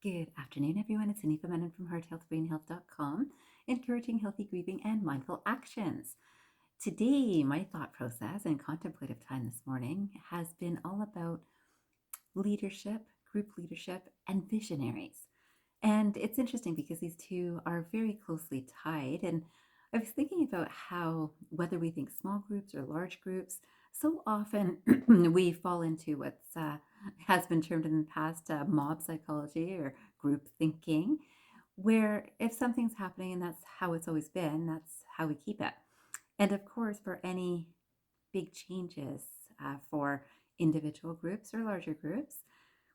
Good afternoon, everyone. It's Anifa Menon from hearthealthbrainhealth.com, encouraging healthy grieving and mindful actions. Today, my thought process and contemplative time this morning has been all about leadership, group leadership, and visionaries. And it's interesting because these two are very closely tied. And I was thinking about how, whether we think small groups or large groups, so often we fall into what's has been termed in the past mob psychology or group thinking, where if something's happening and that's how it's always been, that's how we keep it. And of course, for any big changes for individual groups or larger groups,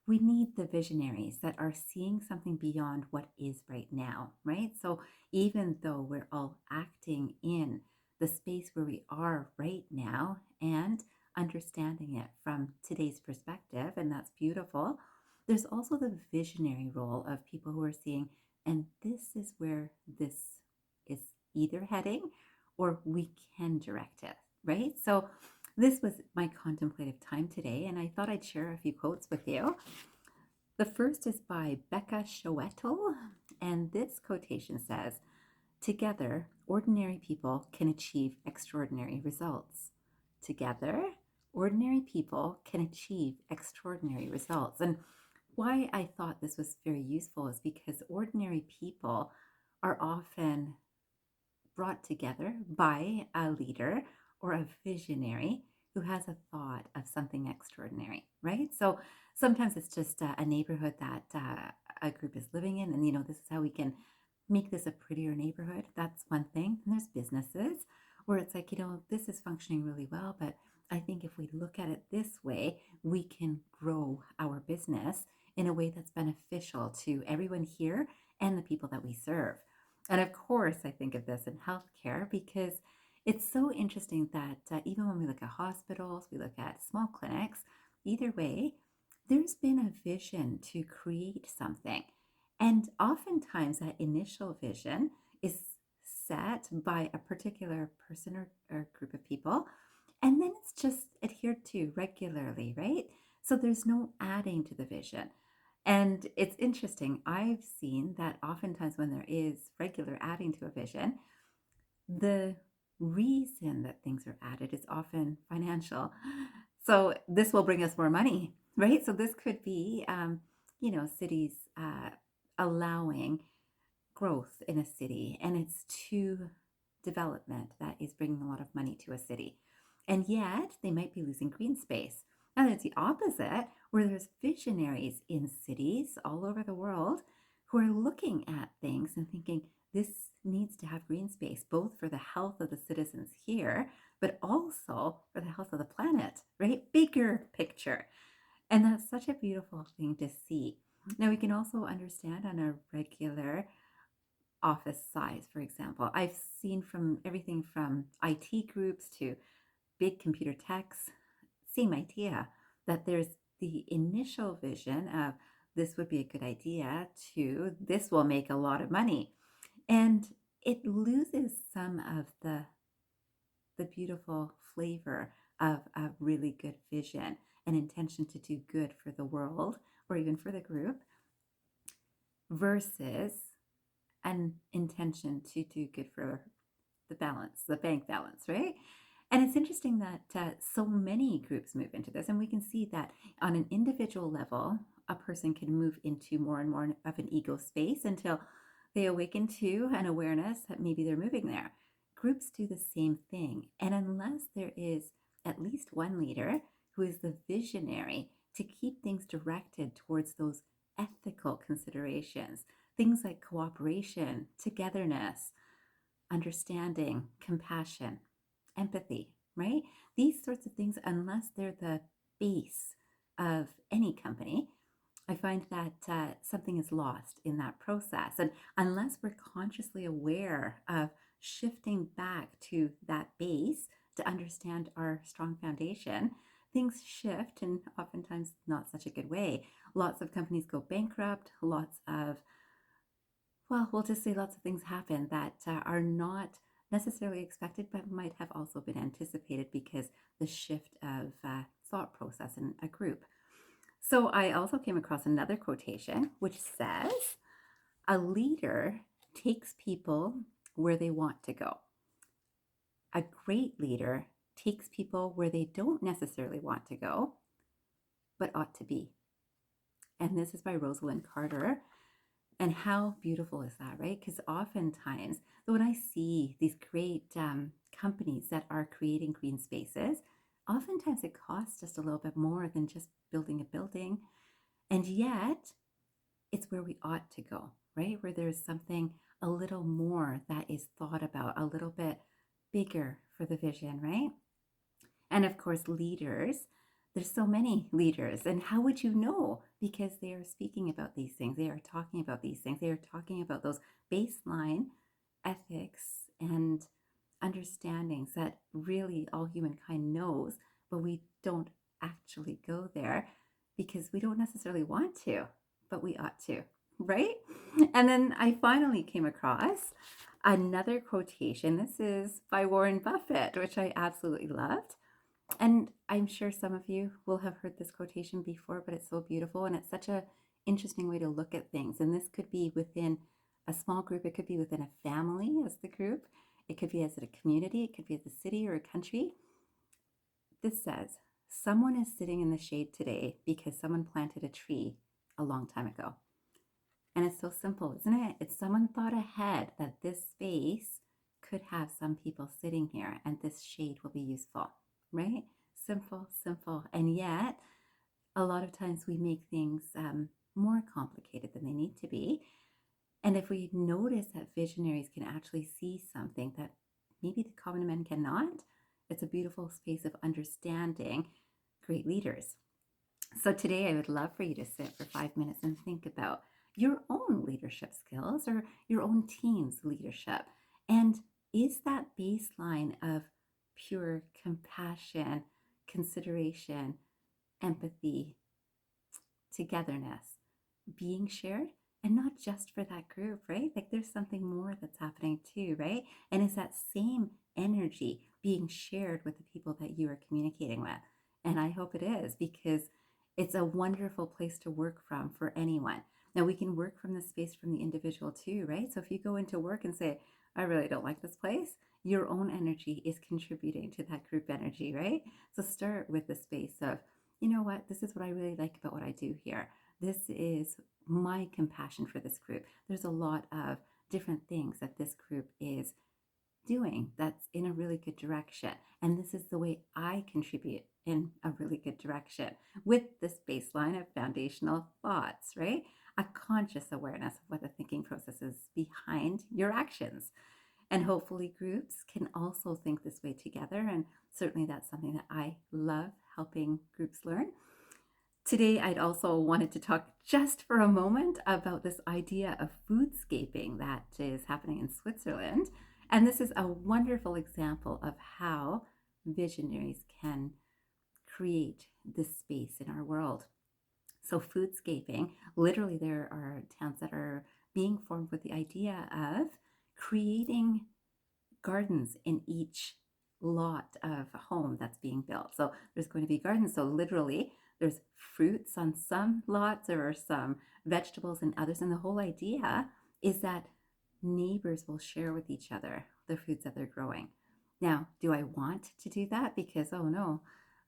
we need the visionaries that are seeing something beyond what is right now, right? So even though we're all acting in the space where we are right now and understanding it from today's perspective, and that's beautiful, there's also the visionary role of people who are seeing, and this is where this is either heading or we can direct it, right? So this was my contemplative time today, and I thought I'd share a few quotes with you. The first is by Becka Schottle, and this quotation says, "Together, ordinary people can achieve extraordinary results. Together, ordinary people can achieve extraordinary results." And why I thought this was very useful is because ordinary people are often brought together by a leader or a visionary who has a thought of something extraordinary, right? So sometimes it's just a neighborhood that a group is living in, and this is how we can make this a prettier neighborhood. That's one thing. And there's businesses where it's like, this is functioning really well, but I think if we look at it this way, we can grow our business in a way that's beneficial to everyone here and the people that we serve. And of course, I think of this in healthcare because it's so interesting that even when we look at hospitals, we look at small clinics, either way, there's been a vision to create something. And oftentimes, that initial vision is set by a particular person or group of people, and then it's just adhered to regularly, right? So there's no adding to the vision. And it's interesting. I've seen that oftentimes when there is regular adding to a vision, the reason that things are added is often financial. So this will bring us more money, right? So this could be, cities allowing growth in a city, and it's to development that is bringing a lot of money to a city. And yet they might be losing green space. And it's the opposite, where there's visionaries in cities all over the world who are looking at things and thinking this needs to have green space, both for the health of the citizens here, but also for the health of the planet, right? Bigger picture. And that's such a beautiful thing to see. Now, we can also understand on a regular office size, for example. I've seen from everything from IT groups to big computer techs, same idea, that there's the initial vision of this would be a good idea to this will make a lot of money. And it loses some of the beautiful flavor of a really good vision and intention to do good for the world or even for the group versus an intention to do good for the balance, the bank balance, right? And it's interesting that so many groups move into this, and we can see that on an individual level, a person can move into more and more of an ego space until they awaken to an awareness that maybe they're moving there. Groups do the same thing, and unless there is at least one leader who is the visionary to keep things directed towards those ethical considerations, things like cooperation, togetherness, understanding, compassion, empathy, right? These sorts of things, unless they're the base of any company, I find that something is lost in that process. And unless we're consciously aware of shifting back to that base to understand our strong foundation, things shift and oftentimes not such a good way. Lots of companies go bankrupt, we'll just say lots of things happen that are not necessarily expected, but might have also been anticipated because the shift of thought process in a group. So I also came across another quotation which says, a leader takes people where they want to go. A great leader takes people where they don't necessarily want to go, but ought to be. And this is by Rosalynn Carter. And how beautiful is that, right? Because oftentimes, when I see these great companies that are creating green spaces, oftentimes it costs just a little bit more than just building a building. And yet, it's where we ought to go, right? Where there's something a little more that is thought about, a little bit bigger for the vision, right? And of course, leaders. There's so many leaders. And how would you know? Because they are speaking about these things. They are talking about these things. They are talking about those baseline ethics and understandings that really all humankind knows, but we don't actually go there because we don't necessarily want to, but we ought to, right? And then I finally came across another quotation. This is by Warren Buffett, which I absolutely loved. And I'm sure some of you will have heard this quotation before, but it's so beautiful and it's such a interesting way to look at things. And this could be within a small group, it could be within a family as the group, it could be as a community, it could be as a city or a country. This says, someone is sitting in the shade today because someone planted a tree a long time ago. And it's so simple, isn't it? It's someone thought ahead that this space could have some people sitting here and this shade will be useful, right? Simple, simple. And yet, a lot of times we make things more complicated than they need to be. And if we notice that visionaries can actually see something that maybe the common man cannot, it's a beautiful space of understanding great leaders. So today I would love for you to sit for 5 minutes and think about your own leadership skills or your own team's leadership. And is that baseline of pure compassion, consideration, empathy, togetherness being shared? And not just for that group, right? Like there's something more that's happening too, right? And is that same energy being shared with the people that you are communicating with? And I hope it is, because it's a wonderful place to work from for anyone. Now, we can work from the space from the individual too, right? So if you go into work and say, I really don't like this place, your own energy is contributing to that group energy, right? So start with the space of, you know what, this is what I really like about what I do here. This is my compassion for this group. There's a lot of different things that this group is doing that's in a really good direction. And this is the way I contribute in a really good direction with this baseline of foundational thoughts, right? A conscious awareness of what the thinking process is behind your actions. And hopefully, groups can also think this way together. And certainly, that's something that I love helping groups learn. Today, I'd also wanted to talk just for a moment about this idea of foodscaping that is happening in Switzerland. And this is a wonderful example of how visionaries can create this space in our world. So, foodscaping, literally, there are towns that are being formed with the idea of creating gardens in each lot of a home that's being built. So there's going to be gardens. So literally, there's fruits on some lots, there are some vegetables and others. And the whole idea is that neighbors will share with each other the foods that they're growing. Now, do I want to do that? Because, oh no,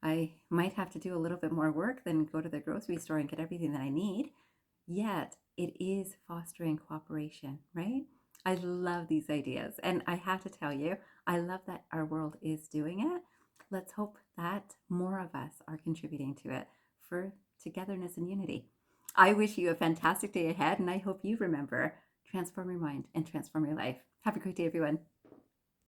I might have to do a little bit more work than go to the grocery store and get everything that I need. Yet it is fostering cooperation, right? I love these ideas. And I have to tell you, I love that our world is doing it. Let's hope that more of us are contributing to it for togetherness and unity. I wish you a fantastic day ahead, and I hope you remember, transform your mind and transform your life. Have a great day, everyone.